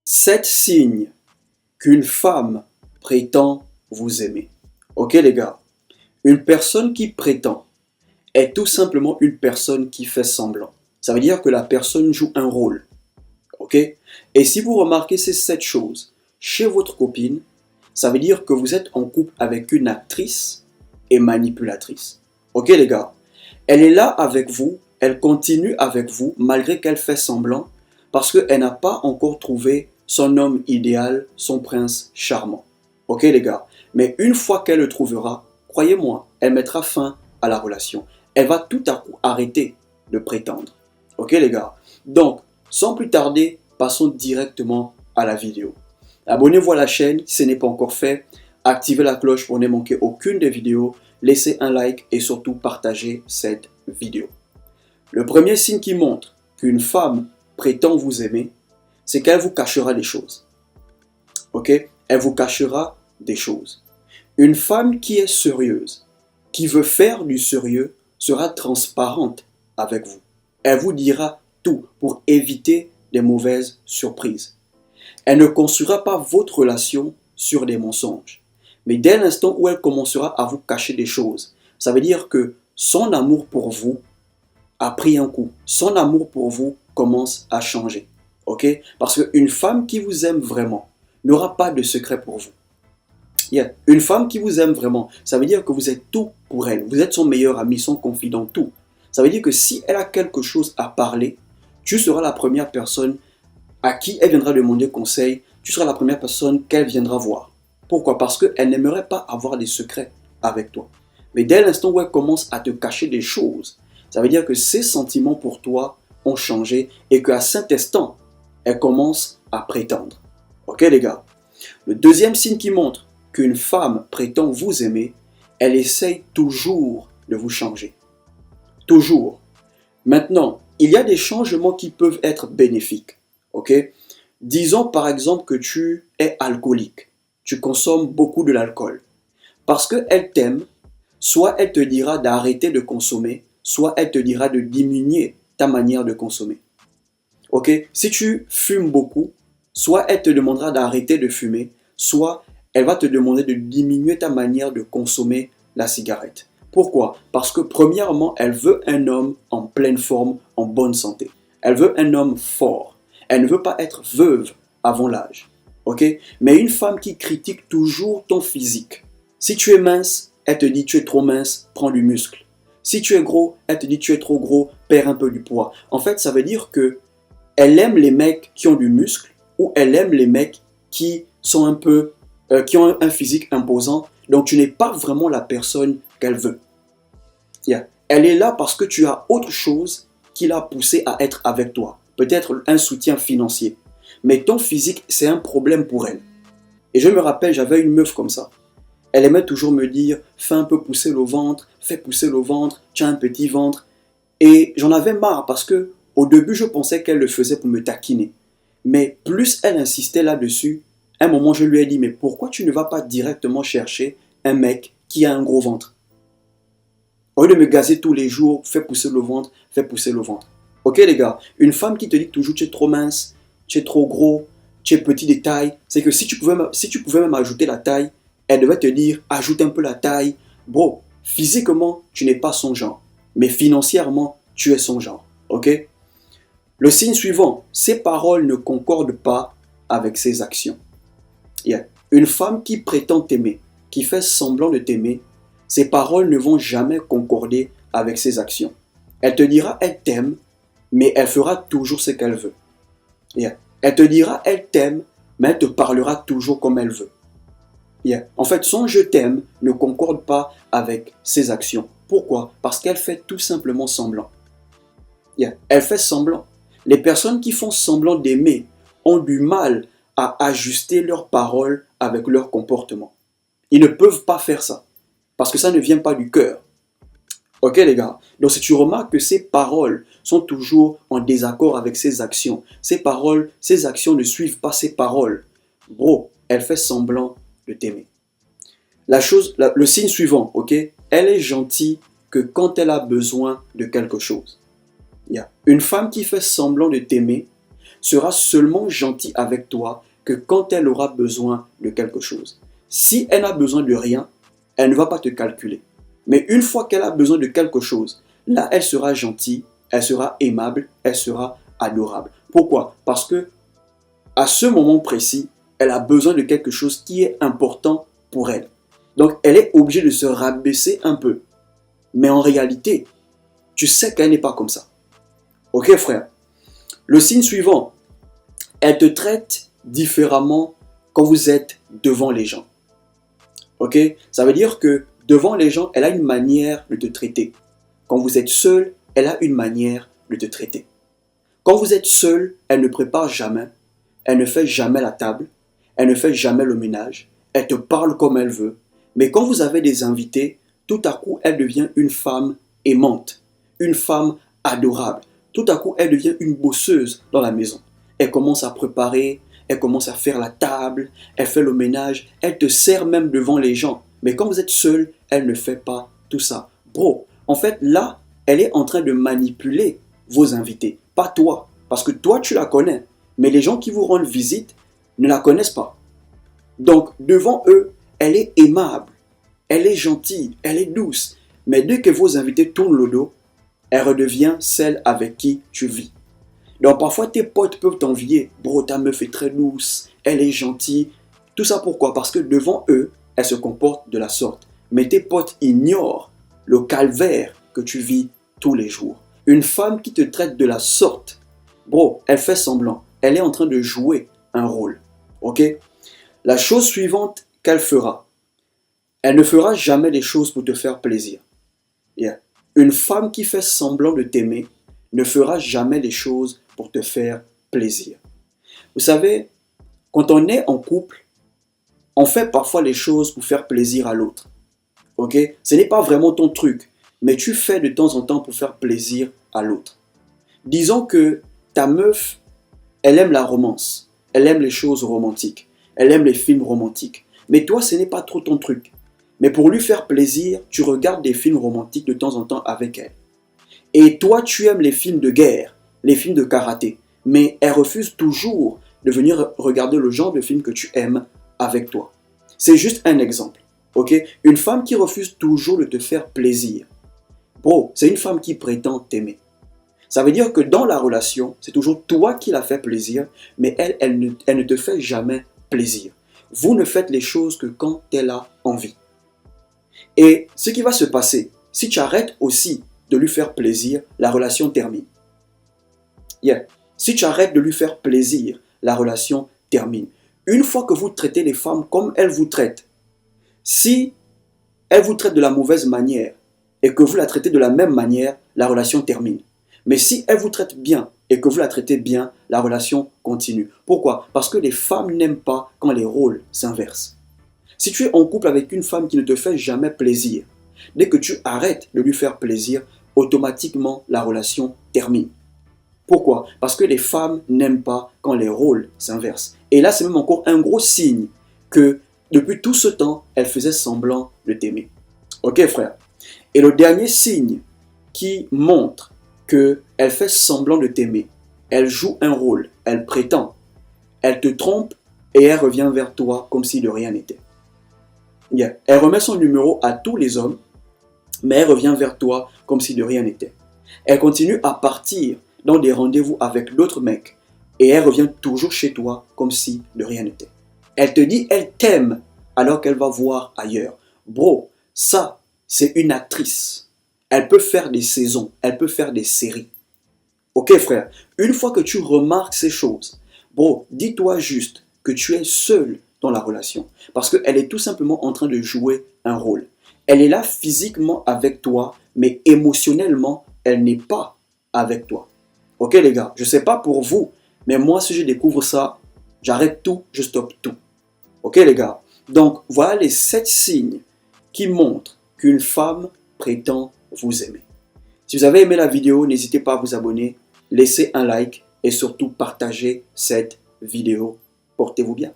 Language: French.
7 signes qu'une femme prétend vous aimer. Ok les gars, une personne qui prétend est tout simplement une personne qui fait semblant. Ça veut dire que la personne joue un rôle. Ok. Et si vous remarquez ces 7 choses chez votre copine, ça veut dire que vous êtes en couple avec une actrice et manipulatrice. Ok les gars, elle est là avec vous, elle continue avec vous malgré qu'elle fait semblant parce qu'elle n'a pas encore trouvé son homme idéal, son prince charmant. Ok les gars, mais une fois qu'elle le trouvera, croyez-moi, elle mettra fin à la relation. Elle va tout à coup arrêter de prétendre. Ok les gars, donc sans plus tarder, passons directement à la vidéo. Abonnez-vous à la chaîne si ce n'est pas encore fait. Activez la cloche pour ne manquer aucune des vidéos. Laissez un like et surtout partagez cette vidéo. Le premier signe qui montre qu'une femme prétend vous aimer, c'est qu'elle vous cachera des choses. Ok? Elle vous cachera des choses. Une femme qui est sérieuse, qui veut faire du sérieux, sera transparente avec vous. Elle vous dira tout pour éviter des mauvaises surprises. Elle ne construira pas votre relation sur des mensonges. Mais dès l'instant où elle commencera à vous cacher des choses, ça veut dire que son amour pour vous a pris un coup. Son amour pour vous commence à changer. Ok? Parce qu'une femme qui vous aime vraiment n'aura pas de secret pour vous. Yeah. Une femme qui vous aime vraiment, ça veut dire que vous êtes tout pour elle. Vous êtes son meilleur ami, son confident, tout. Ça veut dire que si elle a quelque chose à parler, tu seras la première personne à qui elle viendra demander conseil. Tu seras la première personne qu'elle viendra voir. Pourquoi? Parce qu'elle n'aimerait pas avoir des secrets avec toi. Mais dès l'instant où elle commence à te cacher des choses, ça veut dire que ses sentiments pour toi ont changé et qu'à cet instant, elle commence à prétendre. Ok les gars? Le deuxième signe qui montre qu'une femme prétend vous aimer, elle essaye toujours de vous changer. Toujours. Maintenant, il y a des changements qui peuvent être bénéfiques. Ok? Disons par exemple que tu es alcoolique. Tu consommes beaucoup de l'alcool. Parce qu'elle t'aime, soit elle te dira d'arrêter de consommer, soit elle te dira de diminuer ta manière de consommer. Ok? Si tu fumes beaucoup, soit elle te demandera d'arrêter de fumer, soit elle va te demander de diminuer ta manière de consommer la cigarette. Pourquoi? Parce que premièrement, elle veut un homme en pleine forme, en bonne santé. Elle veut un homme fort. Elle ne veut pas être veuve avant l'âge. Ok? Mais une femme qui critique toujours ton physique. Si tu es mince, elle te dit tu es trop mince, prends du muscle. Si tu es gros, elle te dit tu es trop gros, perds un peu du poids. En fait, ça veut dire que elle aime les mecs qui ont du muscle ou elle aime les mecs qui sont un peu, qui ont un physique imposant. Donc tu n'es pas vraiment la personne qu'elle veut. Yeah. Elle est là parce que tu as autre chose qui l'a poussée à être avec toi. Peut-être un soutien financier. Mais ton physique, c'est un problème pour elle. Et je me rappelle, j'avais une meuf comme ça. Elle aimait toujours me dire, fais un peu pousser le ventre, fais pousser le ventre, tu as un petit ventre. Et j'en avais marre parce que au début, je pensais qu'elle le faisait pour me taquiner. Mais plus elle insistait là-dessus, à un moment, je lui ai dit, mais pourquoi tu ne vas pas directement chercher un mec qui a un gros ventre? Au lieu de me gazer tous les jours, fais pousser le ventre, fais pousser le ventre. Ok les gars, une femme qui te dit toujours tu es trop mince, tu es trop gros, tu es petit de taille, c'est que si tu pouvais même ajouter la taille, elle devait te dire ajoute un peu la taille. Bro, physiquement, tu n'es pas son genre, mais financièrement, tu es son genre. Ok? Le signe suivant, ses paroles ne concordent pas avec ses actions. Yeah. Une femme qui prétend t'aimer, qui fait semblant de t'aimer, ses paroles ne vont jamais concorder avec ses actions. Elle te dira elle t'aime, mais elle fera toujours ce qu'elle veut. Yeah. Elle te dira elle t'aime, mais elle te parlera toujours comme elle veut. Yeah. En fait, son je t'aime ne concorde pas avec ses actions. Pourquoi? Parce qu'elle fait tout simplement semblant. Yeah. Elle fait semblant. Les personnes qui font semblant d'aimer ont du mal à ajuster leurs paroles avec leur comportement. Ils ne peuvent pas faire ça. Parce que ça ne vient pas du cœur. Ok les gars? Donc si tu remarques que ces paroles sont toujours en désaccord avec ses actions, ces paroles, ces actions ne suivent pas ses paroles, bro, elle fait semblant de t'aimer. Le signe suivant, ok? Elle est gentille que quand elle a besoin de quelque chose. Yeah. Une femme qui fait semblant de t'aimer sera seulement gentille avec toi que quand elle aura besoin de quelque chose. Si elle n'a besoin de rien, elle ne va pas te calculer. Mais une fois qu'elle a besoin de quelque chose, là, elle sera gentille, elle sera aimable, elle sera adorable. Pourquoi? Parce que à ce moment précis, elle a besoin de quelque chose qui est important pour elle. Donc, elle est obligée de se rabaisser un peu. Mais en réalité, tu sais qu'elle n'est pas comme ça. Ok, frère? Le signe suivant, elle te traite différemment quand vous êtes devant les gens. Ok? Ça veut dire que devant les gens, elle a une manière de te traiter. Quand vous êtes seul, elle a une manière de te traiter. Quand vous êtes seul, elle ne prépare jamais, elle ne fait jamais la table, elle ne fait jamais le ménage, elle te parle comme elle veut. Mais quand vous avez des invités, tout à coup, elle devient une femme aimante, une femme adorable. Tout à coup, elle devient une bosseuse dans la maison. Elle commence à préparer, elle commence à faire la table, elle fait le ménage, elle te sert même devant les gens. Mais quand vous êtes seul, elle ne fait pas tout ça. Bro, en fait, là, elle est en train de manipuler vos invités, pas toi. Parce que toi, tu la connais. Mais les gens qui vous rendent visite ne la connaissent pas. Donc, devant eux, elle est aimable, elle est gentille, elle est douce. Mais dès que vos invités tournent le dos, elle redevient celle avec qui tu vis. Donc, parfois, tes potes peuvent t'envier. Bro, ta meuf est très douce, elle est gentille. Tout ça pourquoi? Parce que devant eux, elle se comporte de la sorte. Mais tes potes ignorent le calvaire que tu vis tous les jours. Une femme qui te traite de la sorte, bro, elle fait semblant. Elle est en train de jouer un rôle. Ok? La chose suivante qu'elle fera, elle ne fera jamais des choses pour te faire plaisir. Yeah. Une femme qui fait semblant de t'aimer ne fera jamais des choses pour te faire plaisir. Vous savez, quand on est en couple, on fait parfois les choses pour faire plaisir à l'autre. Ok? Ce n'est pas vraiment ton truc, mais tu fais de temps en temps pour faire plaisir à l'autre. Disons que ta meuf, elle aime la romance, elle aime les choses romantiques, elle aime les films romantiques. Mais toi, ce n'est pas trop ton truc. Mais pour lui faire plaisir, tu regardes des films romantiques de temps en temps avec elle. Et toi, tu aimes les films de guerre, les films de karaté. Mais elle refuse toujours de venir regarder le genre de film que tu aimes avec toi. C'est juste un exemple. Ok? Une femme qui refuse toujours de te faire plaisir. Bro, c'est une femme qui prétend t'aimer. Ça veut dire que dans la relation, c'est toujours toi qui la fais plaisir, mais elle ne te fait jamais plaisir. Vous ne faites les choses que quand elle a envie. Et ce qui va se passer, si tu arrêtes aussi de lui faire plaisir, la relation termine. Yeah. Si tu arrêtes de lui faire plaisir, la relation termine. Une fois que vous traitez les femmes comme elles vous traitent, si elle vous traite de la mauvaise manière et que vous la traitez de la même manière, la relation termine. Mais si elle vous traite bien et que vous la traitez bien, la relation continue. Pourquoi? Parce que les femmes n'aiment pas quand les rôles s'inversent. Si tu es en couple avec une femme qui ne te fait jamais plaisir, dès que tu arrêtes de lui faire plaisir, automatiquement la relation termine. Pourquoi? Parce que les femmes n'aiment pas quand les rôles s'inversent. Et là, c'est même encore un gros signe que depuis tout ce temps, elle faisait semblant de t'aimer. Ok, frère? Et le dernier signe qui montre qu'elle fait semblant de t'aimer, elle joue un rôle, elle prétend, elle te trompe et elle revient vers toi comme si de rien n'était. Yeah. Elle remet son numéro à tous les hommes, mais elle revient vers toi comme si de rien n'était. Elle continue à partir dans des rendez-vous avec d'autres mecs et elle revient toujours chez toi comme si de rien n'était. Elle te dit elle t'aime alors qu'elle va voir ailleurs. Bro, ça, c'est une actrice. Elle peut faire des saisons, elle peut faire des séries. Ok frère, une fois que tu remarques ces choses, bro, dis-toi juste que tu es seul dans la relation. Parce qu'elle est tout simplement en train de jouer un rôle. Elle est là physiquement avec toi, mais émotionnellement, elle n'est pas avec toi. Ok les gars, je ne sais pas pour vous, mais moi si je découvre ça, j'arrête tout, je stoppe tout. Ok les gars, donc voilà les 7 signes qui montrent qu'une femme prétend vous aimer. Si vous avez aimé la vidéo, n'hésitez pas à vous abonner, laissez un like et surtout partagez cette vidéo. Portez-vous bien.